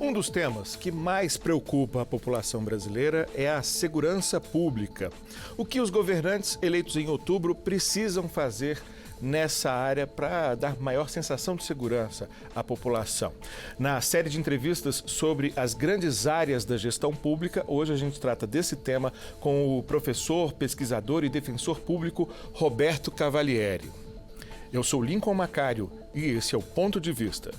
Um dos temas que mais preocupa a população brasileira é a segurança pública. O que os governantes eleitos em outubro precisam fazer nessa área para dar maior sensação de segurança à população? Na série de entrevistas sobre as grandes áreas da gestão pública, hoje a gente trata desse tema com o professor, pesquisador e defensor público Roberto Cavalieri. Eu sou Lincoln Macário e esse é o Ponto de Vista.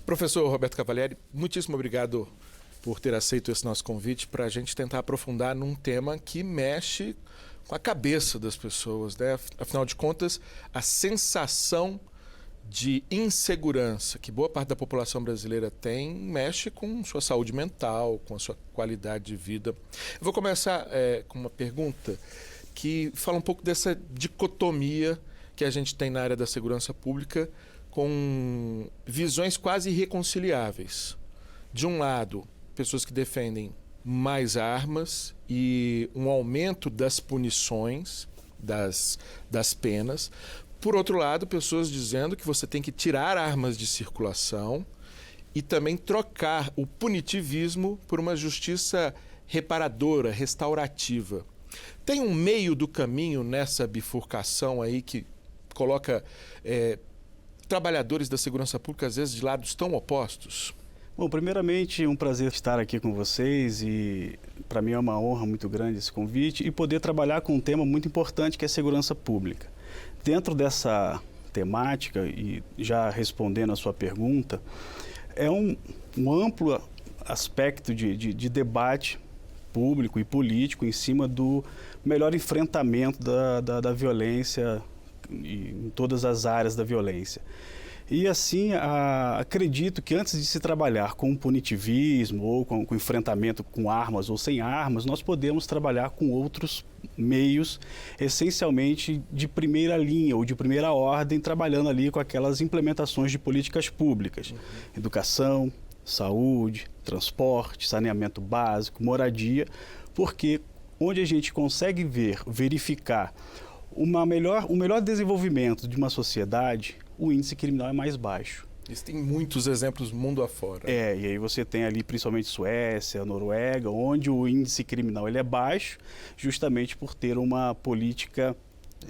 Professor Roberto Cavalieri, muitíssimo obrigado por ter aceito esse nosso convite para a gente tentar aprofundar num tema que mexe com a cabeça das pessoas, né? Afinal de contas, a sensação de insegurança que boa parte da população brasileira tem mexe com sua saúde mental, com a sua qualidade de vida. Eu vou começar com uma pergunta que fala um pouco dessa dicotomia que a gente tem na área da segurança pública, com visões quase irreconciliáveis. De um lado, pessoas que defendem mais armas e um aumento das punições, das penas. Por outro lado, pessoas dizendo que você tem que tirar armas de circulação e também trocar o punitivismo por uma justiça reparadora, restaurativa. Tem um meio do caminho nessa bifurcação aí que coloca trabalhadores da segurança pública, às vezes, de lados tão opostos? Bom, primeiramente, um prazer estar aqui com vocês e para mim é uma honra muito grande esse convite e poder trabalhar com um tema muito importante que é a segurança pública. Dentro dessa temática, e já respondendo a sua pergunta, é um amplo aspecto de debate público e político em cima do melhor enfrentamento da violência em todas as áreas da violência. E assim, acredito que antes de se trabalhar com punitivismo ou com enfrentamento com armas ou sem armas, nós podemos trabalhar com outros meios, essencialmente de primeira linha ou de primeira ordem, trabalhando ali com aquelas implementações de políticas públicas, educação, saúde, transporte, saneamento básico, moradia, porque onde a gente consegue verificar o melhor desenvolvimento de uma sociedade, o índice criminal é mais baixo. Existem muitos exemplos mundo afora. E aí você tem ali principalmente Suécia, Noruega, onde o índice criminal ele é baixo, justamente por ter uma política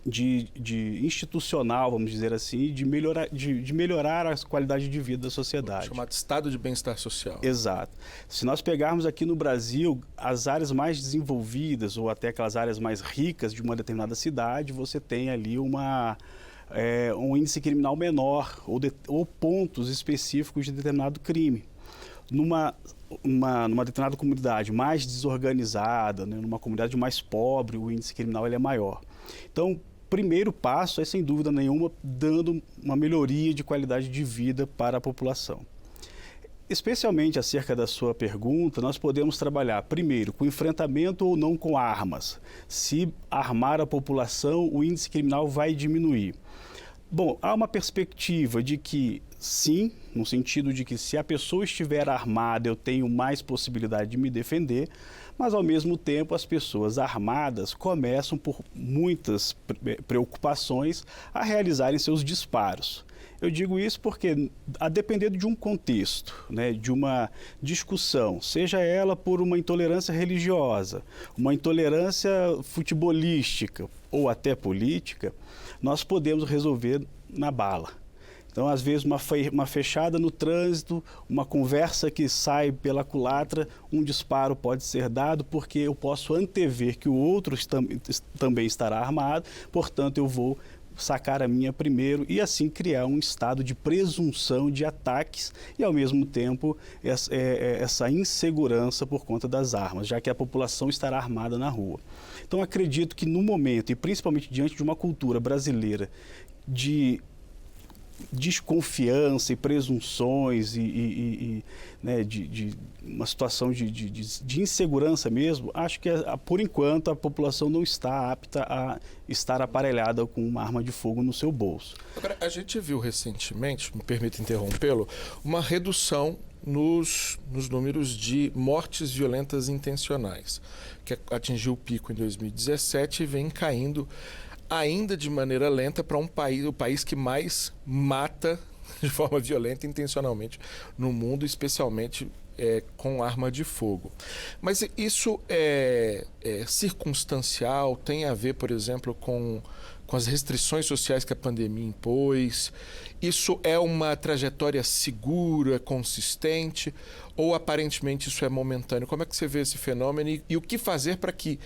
de institucional, vamos dizer assim, de melhorar a qualidade de vida da sociedade. Chamado estado de bem-estar social. Exato. Se nós pegarmos aqui no Brasil, as áreas mais desenvolvidas ou até aquelas áreas mais ricas de uma determinada cidade, você tem ali um índice criminal menor ou pontos específicos de determinado crime. Numa determinada comunidade mais desorganizada, né, numa comunidade mais pobre, o índice criminal ele é maior. Então, o primeiro passo é, sem dúvida nenhuma, dando uma melhoria de qualidade de vida para a população. Especialmente acerca da sua pergunta, nós podemos trabalhar, primeiro, com enfrentamento ou não com armas. Se armar a população, o índice criminal vai diminuir. Bom, há uma perspectiva de que sim, no sentido de que se a pessoa estiver armada, eu tenho mais possibilidade de me defender, mas ao mesmo tempo as pessoas armadas começam por muitas preocupações a realizarem seus disparos. Eu digo isso porque, a depender de um contexto, né, de uma discussão, seja ela por uma intolerância religiosa, uma intolerância futebolística ou até política, nós podemos resolver na bala. Então, às vezes, uma fechada no trânsito, uma conversa que sai pela culatra, um disparo pode ser dado porque eu posso antever que o outro também estará armado, portanto, eu vou sacar a minha primeiro e assim criar um estado de presunção de ataques e, ao mesmo tempo, essa insegurança por conta das armas, já que a população estará armada na rua. Então, acredito que no momento, e principalmente diante de uma cultura brasileira de desconfiança e presunções né, de uma situação de insegurança mesmo, acho que, por enquanto, a população não está apta a estar aparelhada com uma arma de fogo no seu bolso. Agora, a gente viu recentemente, me permita interrompê-lo, uma redução nos números de mortes violentas intencionais, que atingiu o pico em 2017 e vem caindo ainda de maneira lenta para o país que mais mata de forma violenta intencionalmente no mundo, especialmente com arma de fogo. Mas isso é circunstancial, tem a ver, por exemplo, com as restrições sociais que a pandemia impôs? Isso é uma trajetória segura, consistente, ou aparentemente isso é momentâneo? Como é que você vê esse fenômeno e o que fazer para que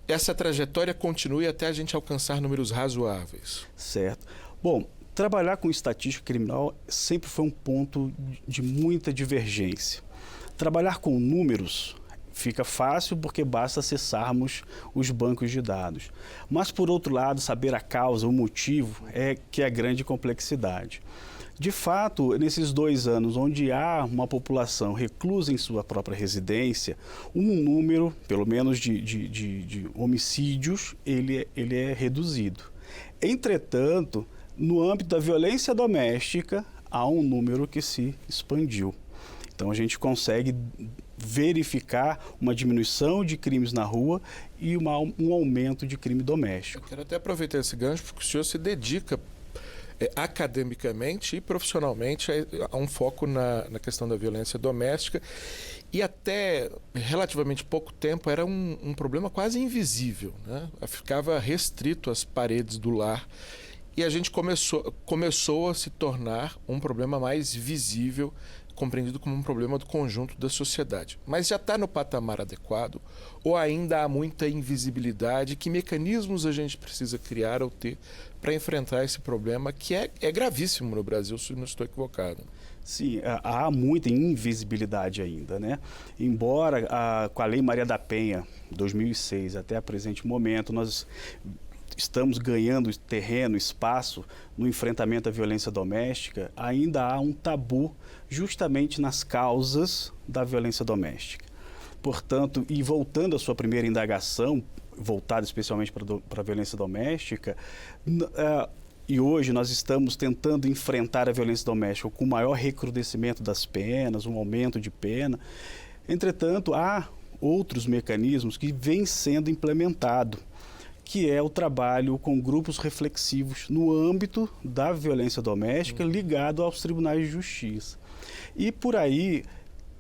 essa trajetória continue até a gente alcançar números razoáveis? Certo. Bom, trabalhar com estatística criminal sempre foi um ponto de muita divergência. Trabalhar com números fica fácil porque basta acessarmos os bancos de dados. Mas, por outro lado, saber a causa, o motivo, é que é a grande complexidade. De fato, nesses 2 anos, onde há uma população reclusa em sua própria residência, um número, pelo menos de homicídios, ele é reduzido. Entretanto, no âmbito da violência doméstica, há um número que se expandiu. Então, a gente consegue verificar uma diminuição de crimes na rua e um aumento de crime doméstico. Eu quero até aproveitar esse gancho, porque o senhor se dedica academicamente e profissionalmente a um foco na questão da violência doméstica, e até relativamente pouco tempo era um problema quase invisível, né? Ficava restrito às paredes do lar. E a gente começou a se tornar um problema mais visível, compreendido como um problema do conjunto da sociedade. Mas já está no patamar adequado ou ainda há muita invisibilidade? Que mecanismos a gente precisa criar ou ter para enfrentar esse problema que é gravíssimo no Brasil, se não estou equivocado? Sim, há muita invisibilidade ainda, né? Embora com a Lei Maria da Penha, 2006, até o presente momento, nós estamos ganhando terreno, espaço no enfrentamento à violência doméstica, ainda há um tabu justamente nas causas da violência doméstica. Portanto, e voltando à sua primeira indagação, voltada especialmente para a violência doméstica, e hoje nós estamos tentando enfrentar a violência doméstica com maior recrudescimento das penas, um aumento de pena. Entretanto, há outros mecanismos que vêm sendo implementados, que é o trabalho com grupos reflexivos no âmbito da violência doméstica ligado aos tribunais de justiça. E por aí,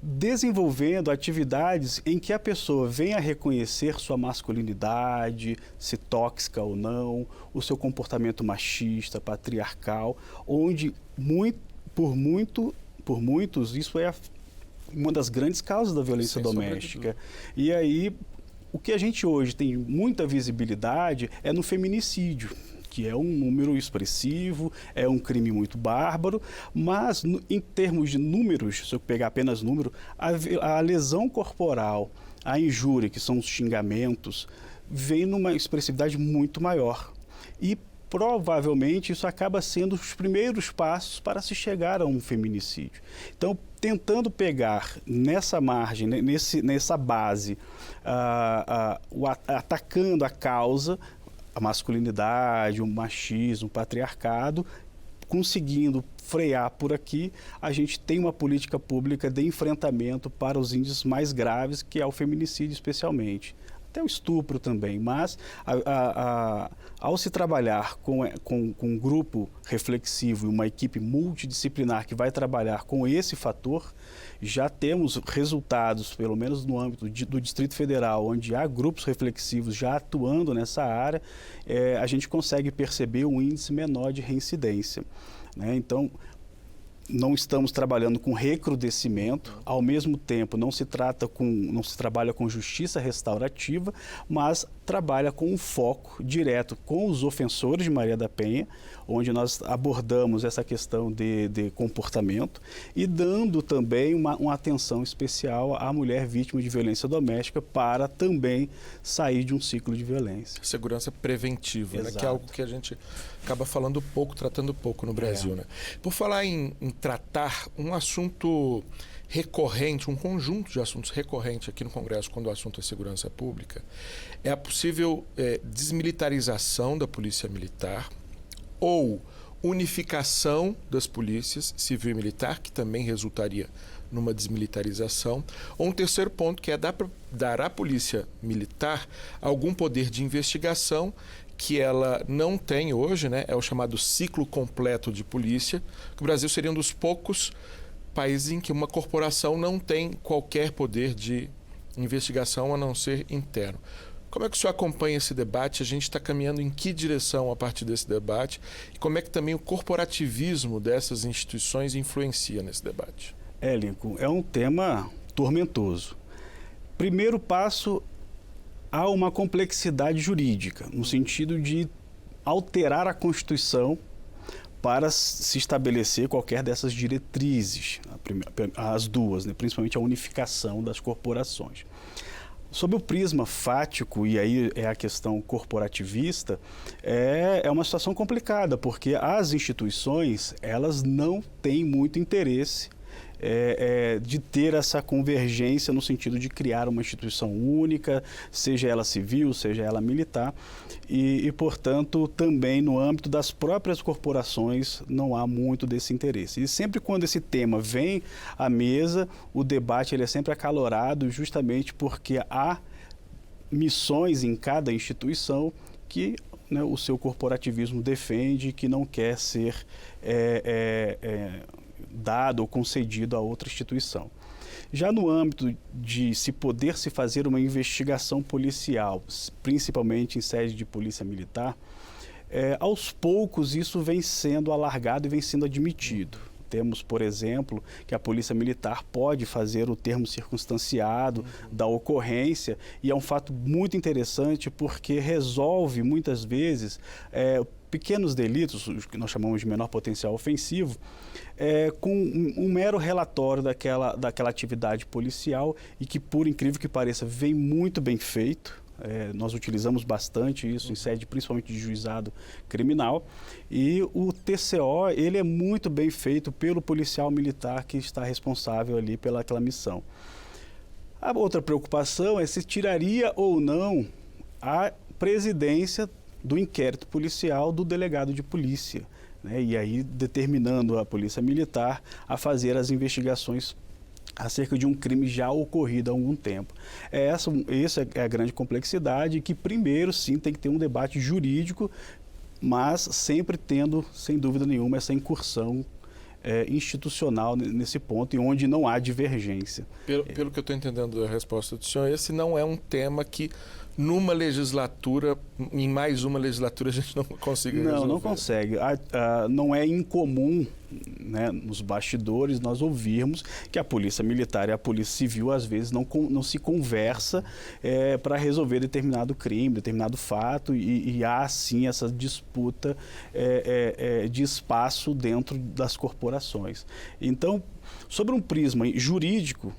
desenvolvendo atividades em que a pessoa venha a reconhecer sua masculinidade, se tóxica ou não, o seu comportamento machista, patriarcal, onde por muitos isso é uma das grandes causas da violência doméstica. E aí, o que a gente hoje tem muita visibilidade é no feminicídio, que é um número expressivo, é um crime muito bárbaro, mas em termos de números, se eu pegar apenas número, a lesão corporal, a injúria, que são os xingamentos, vem numa expressividade muito maior. E provavelmente isso acaba sendo os primeiros passos para se chegar a um feminicídio. Então, tentando pegar nessa margem, nessa base, atacando a causa, a masculinidade, o machismo, o patriarcado, conseguindo frear por aqui, a gente tem uma política pública de enfrentamento para os índices mais graves, que é o feminicídio especialmente. Até o estupro também, mas ao se trabalhar com um grupo reflexivo e uma equipe multidisciplinar que vai trabalhar com esse fator, já temos resultados, pelo menos no âmbito do Distrito Federal, onde há grupos reflexivos já atuando nessa área, a gente consegue perceber um índice menor de reincidência, né? Então, não estamos trabalhando com recrudescimento, ao mesmo tempo não se trabalha com justiça restaurativa, mas trabalha com um foco direto com os ofensores de Maria da Penha, onde nós abordamos essa questão de comportamento e dando também uma atenção especial à mulher vítima de violência doméstica para também sair de um ciclo de violência. Segurança preventiva, né? Que é algo que a gente acaba falando pouco, tratando pouco no Brasil, né? Por falar em tratar um assunto recorrente, um conjunto de assuntos recorrentes aqui no Congresso quando o assunto é segurança pública, é a possível desmilitarização da polícia militar ou unificação das polícias civil e militar, que também resultaria numa desmilitarização. Ou um terceiro ponto, que é dar à Polícia Militar algum poder de investigação que ela não tem hoje, né? É o chamado ciclo completo de polícia. O Brasil seria um dos poucos países em que uma corporação não tem qualquer poder de investigação a não ser interno. Como é que o senhor acompanha esse debate? A gente está caminhando em que direção a partir desse debate? E como é que também o corporativismo dessas instituições influencia nesse debate? Lincoln, é um tema tormentoso. Primeiro passo, há uma complexidade jurídica, no sentido de alterar a Constituição para se estabelecer qualquer dessas diretrizes, as duas, né? Principalmente a unificação das corporações. Sob o prisma fático, e aí é a questão corporativista, é uma situação complicada, porque as instituições, elas não têm muito interesse de ter essa convergência no sentido de criar uma instituição única, seja ela civil, seja ela militar, e portanto, também no âmbito das próprias corporações não há muito desse interesse. E sempre quando esse tema vem à mesa, o debate ele é sempre acalorado, justamente porque há missões em cada instituição que o seu corporativismo defende, que não quer ser dado ou concedido a outra instituição. Já no âmbito de se poder se fazer uma investigação policial, principalmente em sede de polícia militar, aos poucos isso vem sendo alargado e vem sendo admitido. Temos, por exemplo, que a Polícia Militar pode fazer o termo circunstanciado da ocorrência, e é um fato muito interessante porque resolve, muitas vezes, pequenos delitos, os que nós chamamos de menor potencial ofensivo, com um mero relatório daquela atividade policial e que, por incrível que pareça, vem muito bem feito. Nós utilizamos bastante isso em sede principalmente de juizado criminal, e o TCO ele é muito bem feito pelo policial militar que está responsável ali pelaquela missão. A outra preocupação é se tiraria ou não a presidência do inquérito policial do delegado de polícia, né? E aí determinando a polícia militar a fazer as investigações acerca de um crime já ocorrido há algum tempo. Essa é a grande complexidade, que primeiro sim tem que ter um debate jurídico, mas sempre tendo, sem dúvida nenhuma, essa incursão institucional nesse ponto, e onde não há divergência. Pelo que eu estou entendendo da resposta do senhor, esse não é um tema que numa legislatura, em mais uma legislatura, a gente não consiga resolver. Não consegue. Não é incomum, né, nos bastidores nós ouvirmos que a Polícia Militar e a Polícia Civil às vezes não se conversa para resolver determinado crime, determinado fato, e há sim essa disputa de espaço dentro das corporações. Então, sobre um prisma jurídico,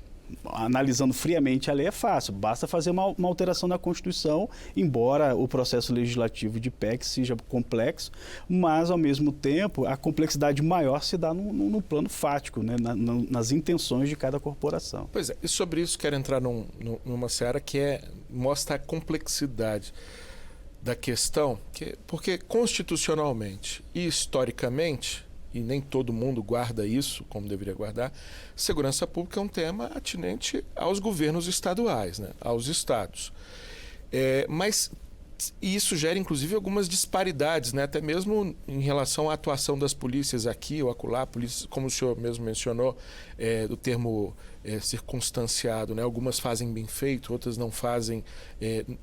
analisando friamente a lei é fácil, basta fazer uma alteração na Constituição, embora o processo legislativo de PEC seja complexo, mas ao mesmo tempo a complexidade maior se dá no plano fático, né? Nas intenções de cada corporação. Pois é, e sobre isso quero entrar numa seara que mostra a complexidade da questão, porque constitucionalmente e historicamente, e nem todo mundo guarda isso como deveria guardar, segurança pública é um tema atinente aos governos estaduais, né? Aos estados. Mas isso gera, inclusive, algumas disparidades, né? Até mesmo em relação à atuação das polícias aqui ou acolá, polícias, como o senhor mesmo mencionou, do termo circunstanciado, né? Algumas fazem bem feito, outras não fazem,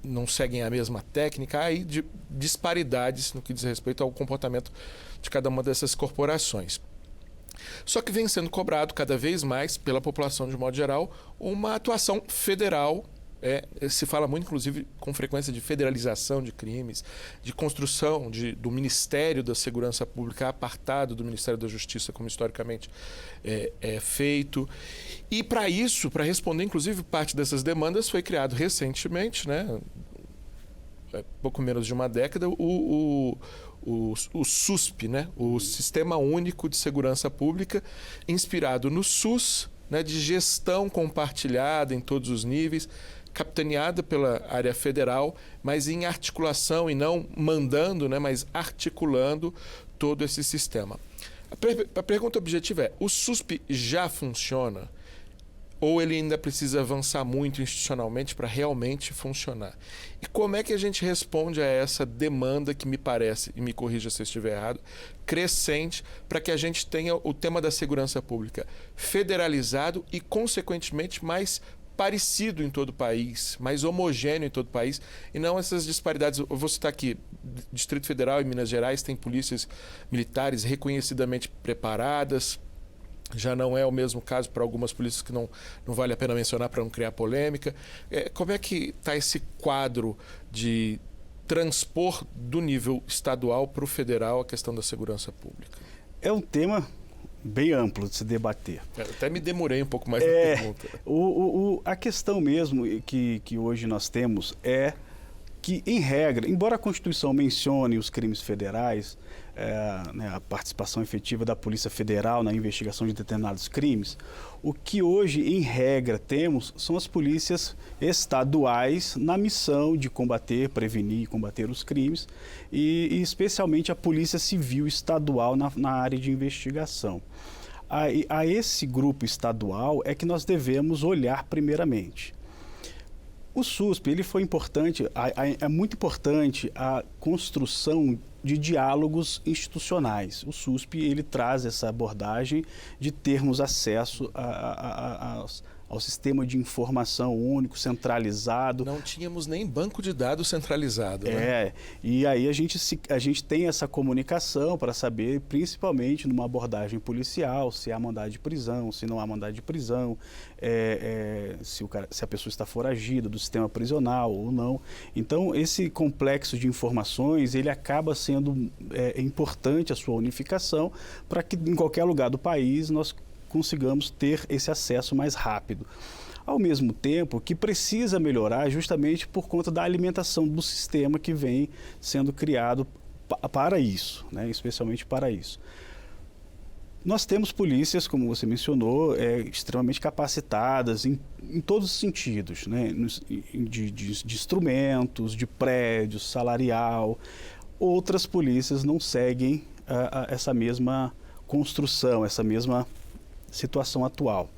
não seguem a mesma técnica. Há aí disparidades no que diz respeito ao comportamento de cada uma dessas corporações. Só que vem sendo cobrado cada vez mais pela população de modo geral uma atuação federal. Se fala muito, inclusive, com frequência de federalização de crimes, de construção do Ministério da Segurança Pública apartado do Ministério da Justiça, como historicamente é feito. E para isso, para responder, inclusive, parte dessas demandas, foi criado recentemente, né, pouco menos de uma década, o SUSP, né, o Sistema Único de Segurança Pública, inspirado no SUS, né, de gestão compartilhada em todos os níveis, capitaneada pela área federal, mas em articulação e não mandando, né, mas articulando todo esse sistema. A pergunta objetiva é: o SUSP já funciona? ou ele ainda precisa avançar muito institucionalmente para realmente funcionar? E como é que a gente responde a essa demanda que me parece, e me corrija se eu estiver errado, crescente, para que a gente tenha o tema da segurança pública federalizado e, consequentemente, mais parecido em todo o país, mais homogêneo em todo o país, e não essas disparidades. Eu vou citar aqui, Distrito Federal e Minas Gerais tem polícias militares reconhecidamente preparadas. Já não é o mesmo caso para algumas polícias que não vale a pena mencionar para não criar polêmica. Como é que está esse quadro de transpor do nível estadual para o federal a questão da segurança pública? É um tema bem amplo de se debater. Eu até me demorei um pouco mais na pergunta. A questão mesmo que hoje nós temos é que, em regra, embora a Constituição mencione os crimes federais, né, a participação efetiva da Polícia Federal na investigação de determinados crimes, o que hoje, em regra, temos são as polícias estaduais na missão de combater, prevenir e combater os crimes, e especialmente a Polícia Civil Estadual na área de investigação. A esse grupo estadual é que nós devemos olhar primeiramente. O SUSP, ele foi importante, é muito importante a construção de diálogos institucionais. O SUSP, ele traz essa abordagem de termos acesso ao sistema de informação único, centralizado. Não tínhamos nem banco de dados centralizado. Né? E aí a gente tem essa comunicação para saber, principalmente numa abordagem policial, se há mandado de prisão, se não há mandado de prisão, se a pessoa está foragida do sistema prisional ou não. Então, esse complexo de informações, ele acaba sendo importante a sua unificação para que em qualquer lugar do país nós consigamos ter esse acesso mais rápido. Ao mesmo tempo que precisa melhorar justamente por conta da alimentação do sistema que vem sendo criado para isso, né? Especialmente para isso. Nós temos polícias, como você mencionou, extremamente capacitadas em todos os sentidos, né? De instrumentos, de prédios, salarial. Outras polícias não seguem essa mesma construção, essa mesma situação atual.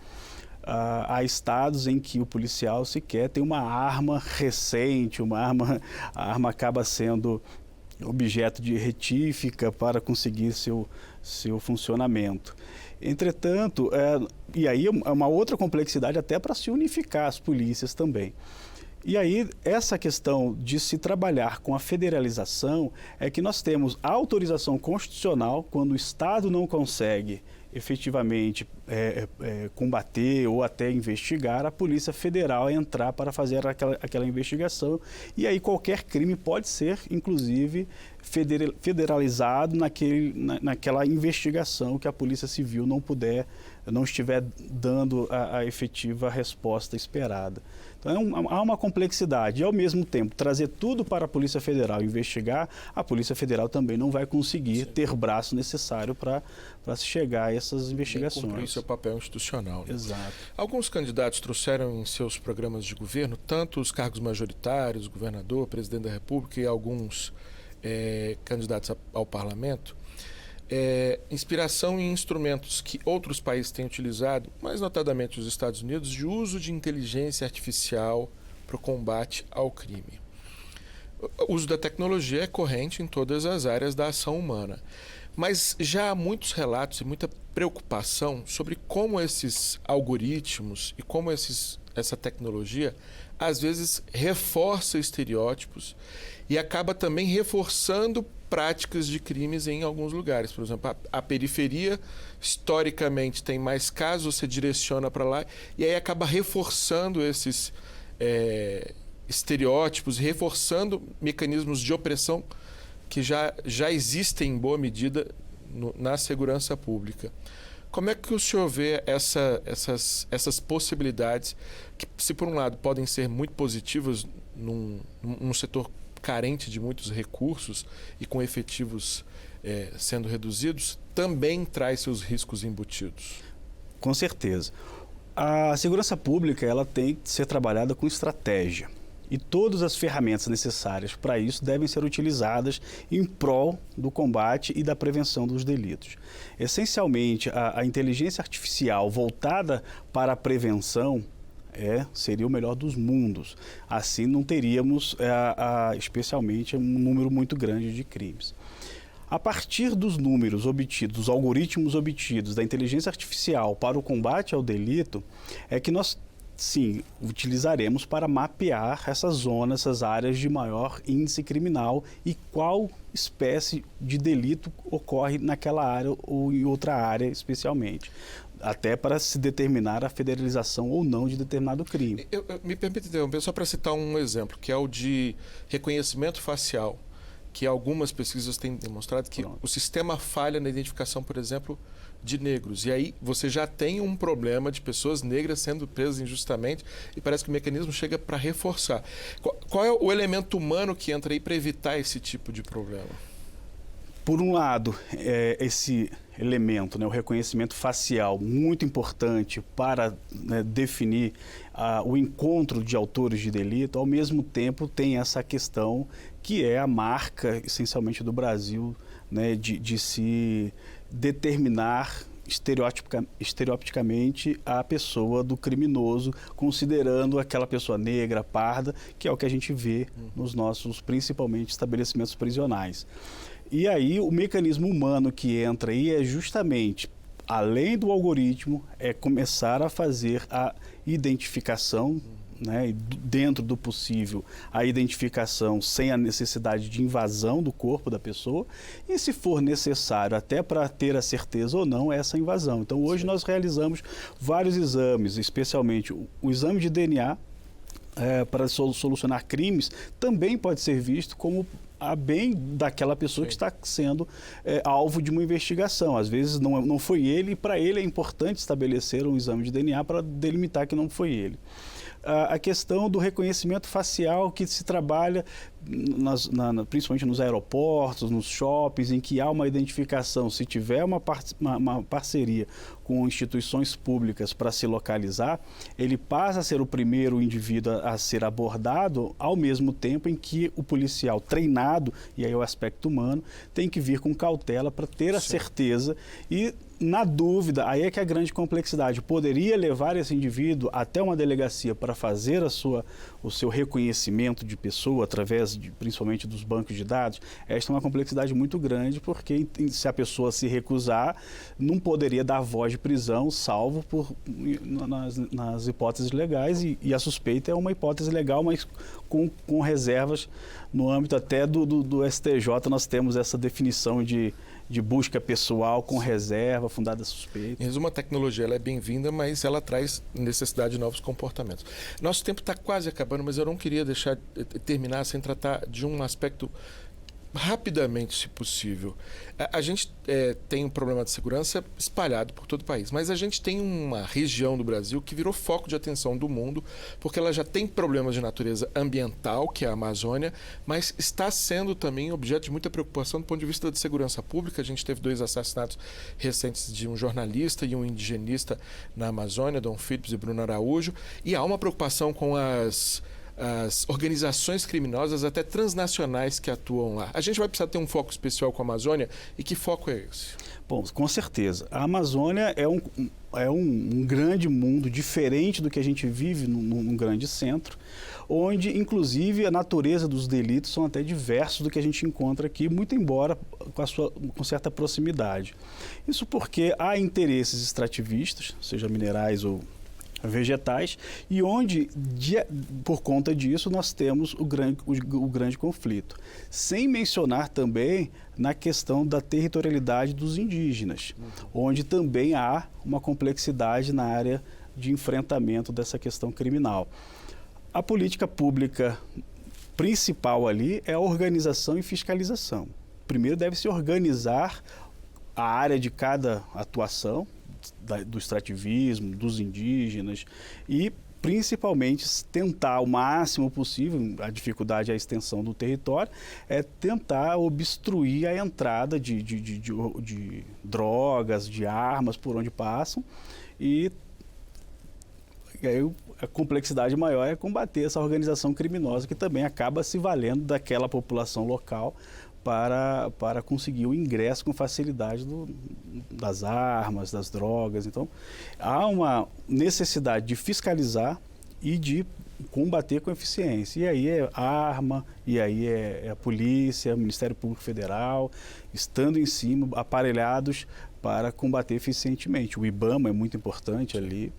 Há estados em que o policial sequer tem uma arma recente, a arma acaba sendo objeto de retífica para conseguir seu funcionamento. Entretanto, e aí é uma outra complexidade até para se unificar as polícias também. E aí, essa questão de se trabalhar com a federalização é que nós temos a autorização constitucional quando o Estado não consegue efetivamente combater ou até investigar, a Polícia Federal entrar para fazer aquela investigação, e aí qualquer crime pode ser, inclusive, federalizado naquela investigação que a Polícia Civil não estiver dando a efetiva resposta esperada. Então há uma complexidade e, ao mesmo tempo, trazer tudo para a Polícia Federal investigar, a Polícia Federal também não vai conseguir ter braço necessário para se chegar a essas investigações. Cumprir seu papel institucional. Né? Exato. Alguns candidatos trouxeram em seus programas de governo tanto os cargos majoritários, governador, presidente da República e alguns candidatos ao parlamento, inspiração em instrumentos que outros países têm utilizado, mais notadamente os Estados Unidos, de uso de inteligência artificial para o combate ao crime. O uso da tecnologia é corrente em todas as áreas da ação humana, mas já há muitos relatos e muita preocupação sobre como esses algoritmos e como essa tecnologia às vezes reforça estereótipos e acaba também reforçando práticas de crimes em alguns lugares. Por exemplo, a periferia, historicamente, tem mais casos, você direciona para lá e aí acaba reforçando esses estereótipos, reforçando mecanismos de opressão que já existem em boa medida na segurança pública. Como é que o senhor vê essas possibilidades que, se por um lado podem ser muito positivas num setor carente de muitos recursos e com efetivos sendo reduzidos, também traz seus riscos embutidos? Com certeza. A segurança pública ela tem que ser trabalhada com estratégia. E todas as ferramentas necessárias para isso devem ser utilizadas em prol do combate e da prevenção dos delitos. Essencialmente, a inteligência artificial voltada para a prevenção seria o melhor dos mundos. Assim, não teríamos, especialmente, um número muito grande de crimes. A partir dos números obtidos, dos algoritmos obtidos da inteligência artificial para o combate ao delito, é que nós, sim, utilizaremos para mapear essas zonas, essas áreas de maior índice criminal e qual espécie de delito ocorre naquela área ou em outra área especialmente. Até para se determinar a federalização ou não de determinado crime. Me permite interromper só para citar um exemplo, que é o de reconhecimento facial, que algumas pesquisas têm demonstrado que o sistema falha na identificação, por exemplo, de negros. E aí você já tem um problema de pessoas negras sendo presas injustamente e parece que o mecanismo chega para reforçar. Qual é o elemento humano que entra aí para evitar esse tipo de problema? Por um lado, esse elemento, o reconhecimento facial, muito importante para definir o encontro de autores de delito, ao mesmo tempo tem essa questão que é a marca, essencialmente, do Brasil, de se determinar estereotipicamente a pessoa do criminoso, considerando aquela pessoa negra, parda, que é o que a gente vê nos nossos, principalmente, estabelecimentos prisionais. E aí o mecanismo humano que entra aí é justamente, além do algoritmo, começar a fazer a identificação, dentro do possível, a identificação sem a necessidade de invasão do corpo da pessoa e, se for necessário, até para ter a certeza ou não, essa invasão. Então, hoje nós realizamos vários exames, especialmente o exame de DNA, para solucionar crimes, também pode ser visto como a bem daquela pessoa que está sendo alvo de uma investigação. Às vezes não foi ele, e para ele é importante estabelecer um exame de DNA para delimitar que não foi ele. A questão do reconhecimento facial que se trabalha principalmente nos aeroportos, nos shoppings, em que há uma identificação. Se tiver uma parceria com instituições públicas para se localizar, ele passa a ser o primeiro indivíduo a ser abordado, ao mesmo tempo em que o policial treinado, e aí o aspecto humano, tem que vir com cautela para ter a certeza e, na dúvida, aí é que é a grande complexidade. Poderia levar esse indivíduo até uma delegacia para fazer o seu reconhecimento de pessoa, através principalmente dos bancos de dados. Esta é uma complexidade muito grande, porque se a pessoa se recusar, não poderia dar voz de prisão, salvo nas hipóteses legais, e a suspeita é uma hipótese legal, mas com reservas. No âmbito até do STJ, nós temos essa definição de busca pessoal com reserva, fundada suspeita. Em resumo, a tecnologia ela é bem-vinda, mas ela traz necessidade de novos comportamentos. Nosso tempo está quase acabando, mas eu não queria deixar terminar sem tratar de um aspecto rapidamente, se possível. A gente tem um problema de segurança espalhado por todo o país, mas a gente tem uma região do Brasil que virou foco de atenção do mundo, porque ela já tem problemas de natureza ambiental, que é a Amazônia, mas está sendo também objeto de muita preocupação do ponto de vista de segurança pública. A gente teve 2 assassinatos recentes de um jornalista e um indigenista na Amazônia, Dom Philips e Bruno Araújo, e há uma preocupação com as organizações criminosas, até transnacionais, que atuam lá. A gente vai precisar ter um foco especial com a Amazônia, e que foco é esse? Bom, com certeza. A Amazônia é um grande mundo, diferente do que a gente vive num grande centro, onde, inclusive, a natureza dos delitos são até diversos do que a gente encontra aqui, muito embora com certa proximidade. Isso porque há interesses extrativistas, seja minerais ou vegetais, e onde, por conta disso, nós temos o grande conflito. Sem mencionar também na questão da territorialidade dos indígenas, onde também há uma complexidade na área de enfrentamento dessa questão criminal. A política pública principal ali é a organização e fiscalização. Primeiro deve se organizar a área de cada atuação, do extrativismo, dos indígenas, e principalmente tentar o máximo possível, a dificuldade é a extensão do território, é tentar obstruir a entrada de drogas, de armas por onde passam, e aí a complexidade maior é combater essa organização criminosa que também acaba se valendo daquela população local para conseguir o ingresso com facilidade das armas, das drogas. Então, há uma necessidade de fiscalizar e de combater com eficiência. E aí é a arma, e aí é a polícia, o Ministério Público Federal, estando em cima, aparelhados para combater eficientemente. O IBAMA é muito importante ali.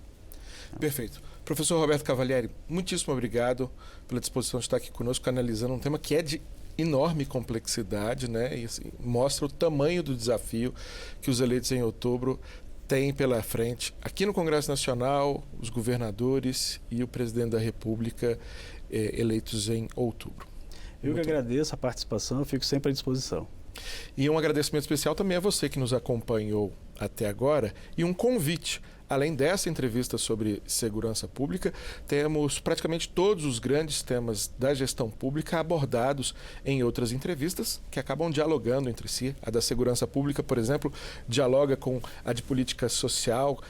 Perfeito. Professor Roberto Cavalieri, muitíssimo obrigado pela disposição de estar aqui conosco, analisando um tema que é de enorme complexidade, né? E assim, mostra o tamanho do desafio que os eleitos em outubro têm pela frente. Aqui no Congresso Nacional, os governadores e o presidente da República eleitos em outubro. Eu que agradeço a participação, eu fico sempre à disposição. E um agradecimento especial também a você que nos acompanhou até agora e um convite. Além dessa entrevista sobre segurança pública, temos praticamente todos os grandes temas da gestão pública abordados em outras entrevistas que acabam dialogando entre si. A da segurança pública, por exemplo, dialoga com a de política social,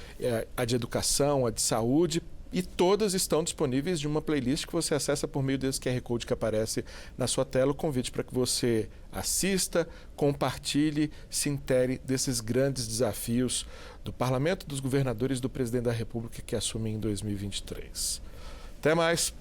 a de educação, a de saúde, e todas estão disponíveis de uma playlist que você acessa por meio desse QR Code que aparece na sua tela. O convite para que você assista, compartilhe, se intere desses grandes desafios do Parlamento, dos governadores e do presidente da República que assume em 2023. Até mais!